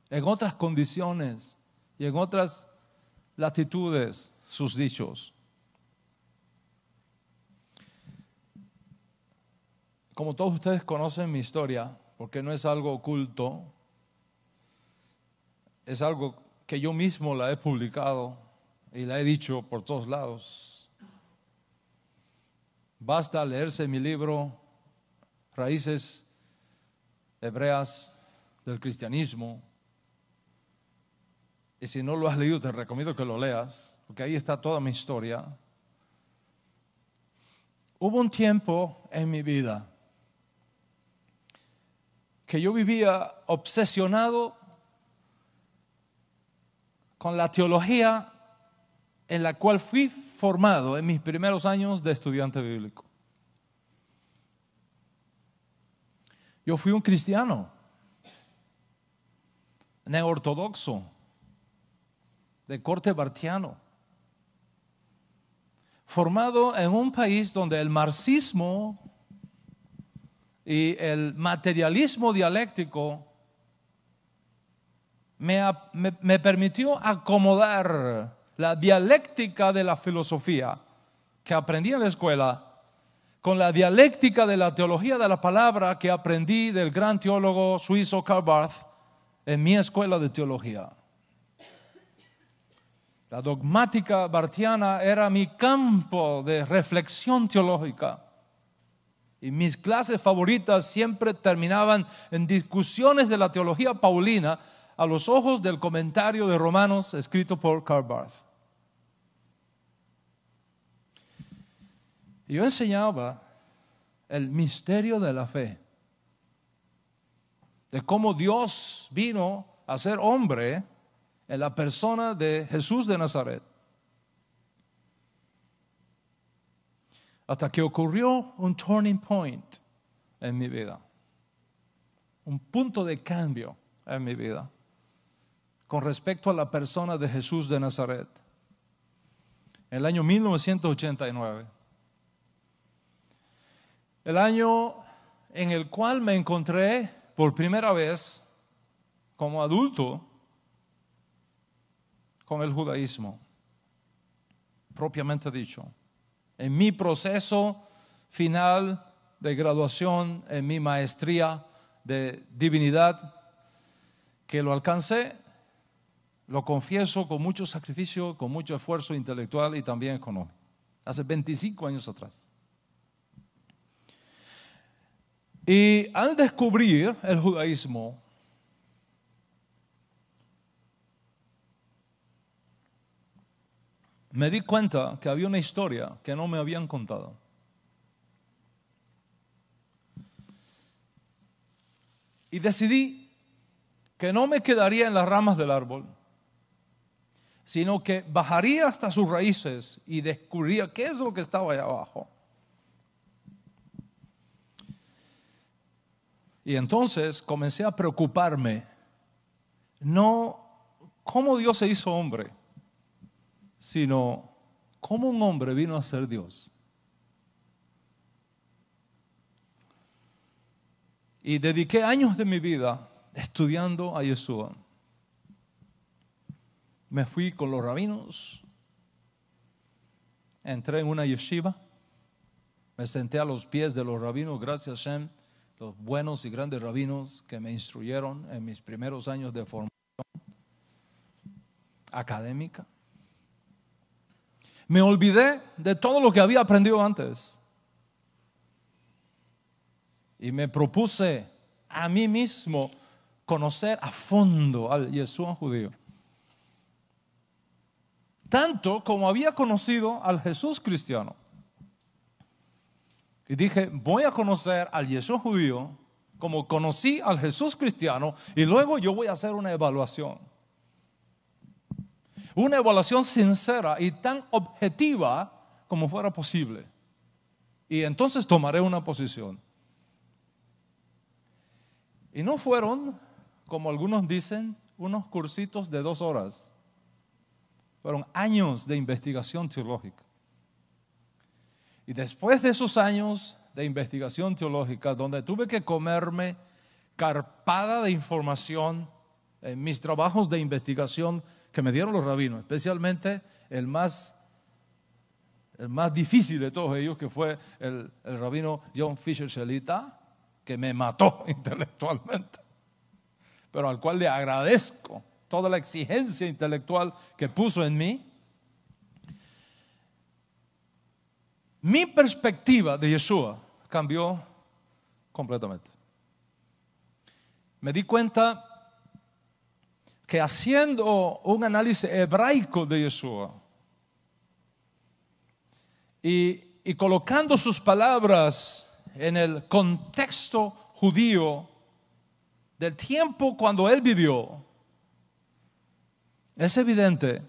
S1: en otras condiciones y en otras latitudes sus dichos? Como todos ustedes conocen mi historia, porque no es algo oculto, es algo que yo mismo la he publicado y la he dicho por todos lados. Basta leerse mi libro, Raíces Hebreas del Cristianismo, y si no lo has leído te recomiendo que lo leas, porque ahí está toda mi historia. Hubo un tiempo en mi vida que yo vivía obsesionado con la teología en la cual fui formado en mis primeros años de estudiante bíblico. Yo fui un cristiano neortodoxo de corte bartiano, formado en un país donde el marxismo y el materialismo dialéctico me permitió acomodar la dialéctica de la filosofía que aprendí en la escuela con la dialéctica de la teología de la palabra que aprendí del gran teólogo suizo Karl Barth en mi escuela de teología. La dogmática barthiana era mi campo de reflexión teológica. Y mis clases favoritas siempre terminaban en discusiones de la teología paulina a los ojos del comentario de Romanos escrito por Karl Barth. Y yo enseñaba el misterio de la fe, de cómo Dios vino a ser hombre en la persona de Jesús de Nazaret. Hasta que ocurrió un turning point en mi vida, un punto de cambio en mi vida con respecto a la persona de Jesús de Nazaret. En el año 1989, el año en el cual me encontré por primera vez como adulto con el judaísmo, propiamente dicho. En mi proceso final de graduación, en mi maestría de divinidad, que lo alcancé, lo confieso, con mucho sacrificio, con mucho esfuerzo intelectual y también económico, hace 25 años atrás. Y al descubrir el judaísmo, me di cuenta que había una historia que no me habían contado. Y decidí que no me quedaría en las ramas del árbol, sino que bajaría hasta sus raíces y descubriría qué es lo que estaba allá abajo. Y entonces comencé a preocuparme, no cómo Dios se hizo hombre, sino cómo un hombre vino a ser Dios. Y dediqué años de mi vida estudiando a Yeshua. Me fui con los rabinos, entré en una yeshiva, me senté a los pies de los rabinos, gracias a Hashem, los buenos y grandes rabinos que me instruyeron en mis primeros años de formación académica. Me olvidé de todo lo que había aprendido antes y me propuse a mí mismo conocer a fondo al Yeshua judío, tanto como había conocido al Jesús cristiano. Y dije, voy a conocer al Yeshua judío como conocí al Jesús cristiano, y luego yo voy a hacer una evaluación sincera y tan objetiva como fuera posible. Y entonces tomaré una posición. Y no fueron, como algunos dicen, unos cursitos de 2 horas. Fueron años de investigación teológica. Y después de esos años de investigación teológica, donde tuve que comerme carpada de información en mis trabajos de investigación que me dieron los rabinos, especialmente el más difícil de todos ellos, que fue el rabino John Fisher Shelita, que me mató intelectualmente, pero al cual le agradezco toda la exigencia intelectual que puso en mí. Mi perspectiva de Yeshua cambió completamente. Me di cuenta que haciendo un análisis hebraico de Yeshua y colocando sus palabras en el contexto judío del tiempo cuando él vivió, es evidente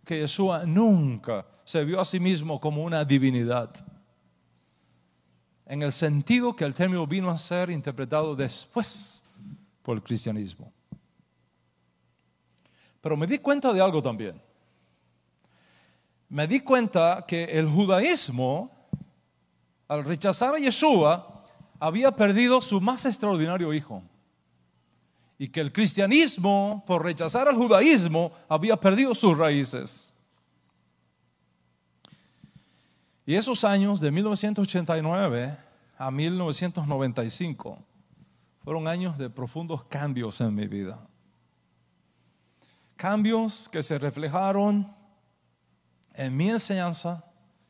S1: que Yeshua nunca se vio a sí mismo como una divinidad, en el sentido que el término vino a ser interpretado después por el cristianismo. Pero me di cuenta de algo también. Me di cuenta que el judaísmo, al rechazar a Yeshua, había perdido su más extraordinario hijo. Y que el cristianismo, por rechazar al judaísmo, había perdido sus raíces. Y esos años de 1989 a 1995 fueron años de profundos cambios en mi vida. Cambios que se reflejaron en mi enseñanza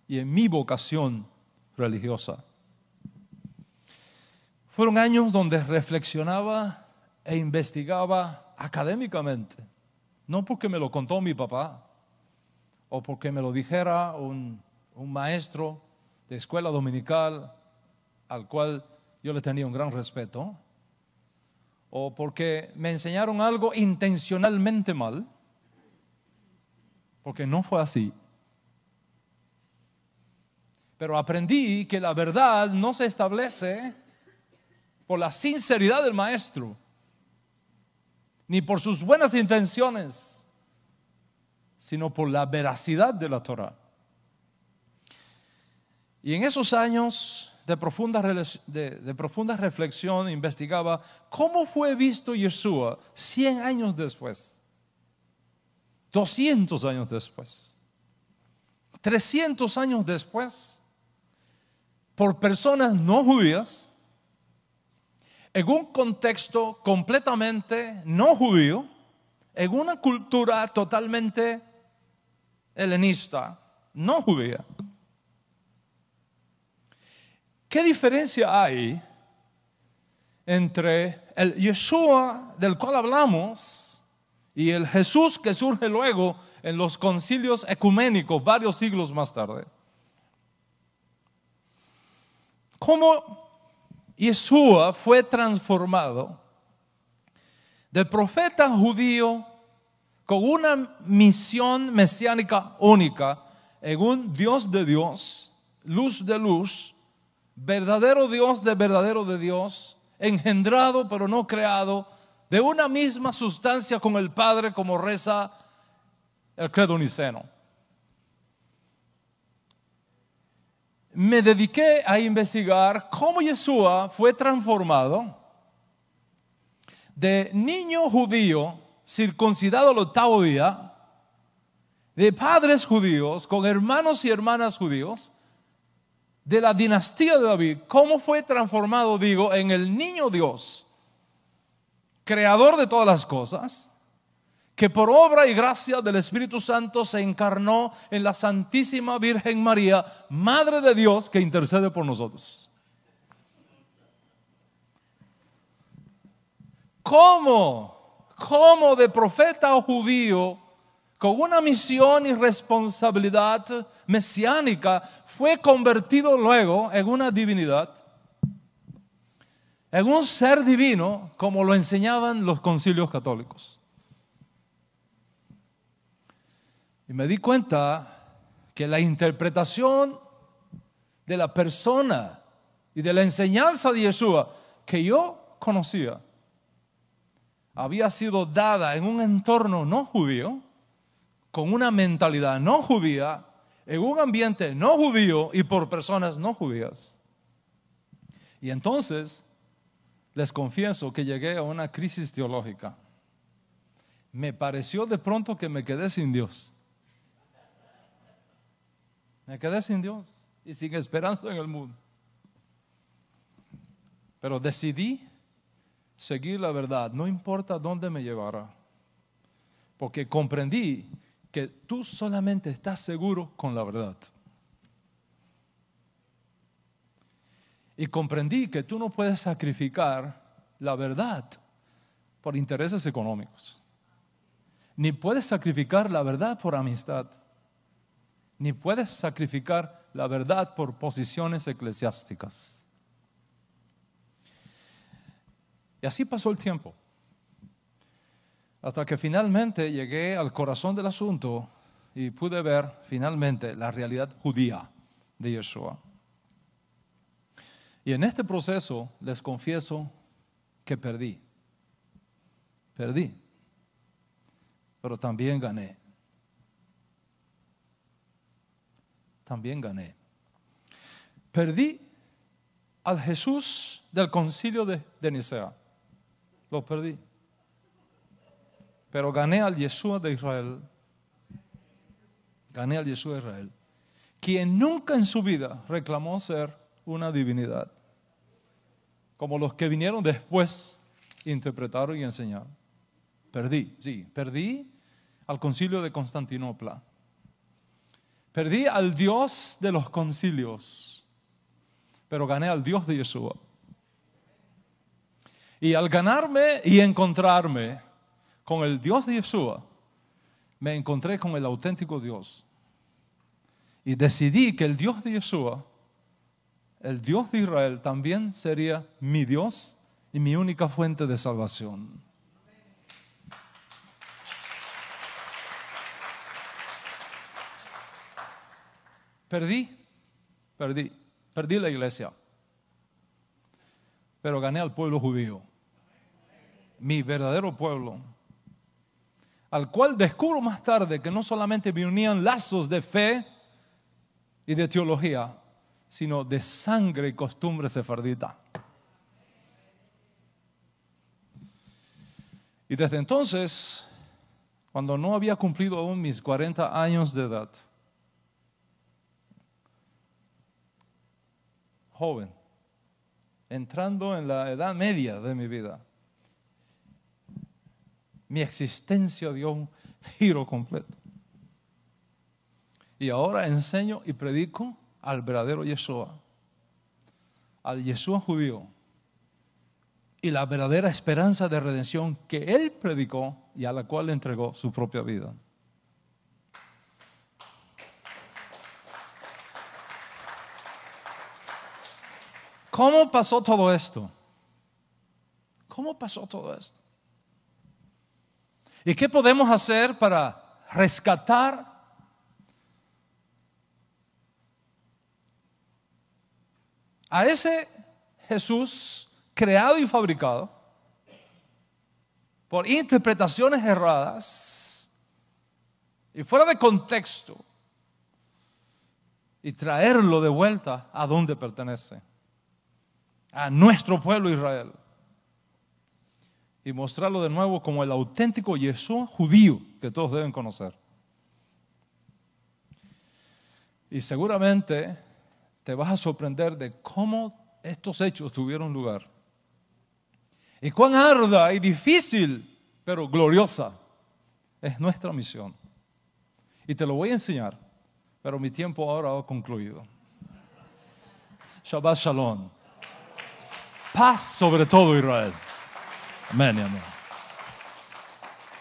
S1: y en mi vocación religiosa. Fueron años donde reflexionaba e investigaba académicamente, no porque me lo contó mi papá o porque me lo dijera un maestro de escuela dominical al cual yo le tenía un gran respeto, o porque me enseñaron algo intencionalmente mal, porque no fue así. Pero aprendí que la verdad no se establece por la sinceridad del maestro, ni por sus buenas intenciones, sino por la veracidad de la Torah. Y en esos años de profunda reflexión investigaba cómo fue visto Yeshua 100 años después, 200 años después, 300 años después, por personas no judías, en un contexto completamente no judío, en una cultura totalmente helenista, no judía. ¿Qué diferencia hay entre el Yeshua del cual hablamos y el Jesús que surge luego en los concilios ecuménicos varios siglos más tarde? ¿Cómo Yeshua fue transformado de profeta judío con una misión mesiánica única, en un Dios de Dios, luz de luz, verdadero de Dios, engendrado pero no creado, de una misma sustancia con el Padre, como reza el credo niceno. Me dediqué a investigar cómo Yeshua fue transformado de niño judío circuncidado al 8º día, de padres judíos con hermanos y hermanas judíos, de la dinastía de David, cómo fue transformado, digo, en el niño Dios, creador de todas las cosas, que por obra y gracia del Espíritu Santo se encarnó en la Santísima Virgen María, Madre de Dios, que intercede por nosotros. ¿Cómo de profeta judío, con una misión y responsabilidad mesiánica, fue convertido luego en una divinidad, en un ser divino, como lo enseñaban los concilios católicos? Y me di cuenta que la interpretación de la persona y de la enseñanza de Yeshua que yo conocía había sido dada en un entorno no judío, con una mentalidad no judía, en un ambiente no judío y por personas no judías. Y entonces les confieso que llegué a una crisis teológica. Me pareció de pronto que me quedé sin Dios. Me quedé sin Dios y sin esperanza en el mundo. Pero decidí seguir la verdad, no importa dónde me llevara, porque comprendí que tú solamente estás seguro con la verdad. Y comprendí que tú no puedes sacrificar la verdad por intereses económicos, ni puedes sacrificar la verdad por amistad, ni puedes sacrificar la verdad por posiciones eclesiásticas. Y así pasó el tiempo, hasta que finalmente llegué al corazón del asunto y pude ver finalmente la realidad judía de Yeshua. Y en este proceso les confieso que perdí, pero también gané. Perdí al Jesús del concilio de Nicea. Lo perdí. Pero gané al Yeshua de Israel. Quien nunca en su vida reclamó ser una divinidad, como los que vinieron después interpretaron y enseñaron. Perdí al concilio de Constantinopla. Perdí al Dios de los concilios, pero gané al Dios de Yeshua. Y al ganarme y encontrarme con el Dios de Yeshua, me encontré con el auténtico Dios. Y decidí que el Dios de Yeshua, el Dios de Israel, también sería mi Dios y mi única fuente de salvación. Perdí la iglesia, pero gané al pueblo judío, mi verdadero pueblo, al cual descubro más tarde que no solamente me unían lazos de fe y de teología, sino de sangre y costumbre sefardita. Y desde entonces, cuando no había cumplido aún mis 40 años de edad, joven, entrando en la edad media de mi vida, mi existencia dio un giro completo. Y ahora enseño y predico al verdadero Yeshua, al Yeshua judío, y la verdadera esperanza de redención que Él predicó y a la cual le entregó su propia vida. ¿Cómo pasó todo esto? ¿Y qué podemos hacer para rescatar a ese Jesús creado y fabricado por interpretaciones erradas y fuera de contexto, y traerlo de vuelta a donde pertenece, a nuestro pueblo Israel, y mostrarlo de nuevo como el auténtico Yeshua judío que todos deben conocer? Y seguramente te vas a sorprender de cómo estos hechos tuvieron lugar y cuán ardua y difícil, pero gloriosa es nuestra misión. Y te lo voy a enseñar, pero mi tiempo ahora ha concluido. Shabbat Shalom. Paz sobre todo Israel. Amén y amén.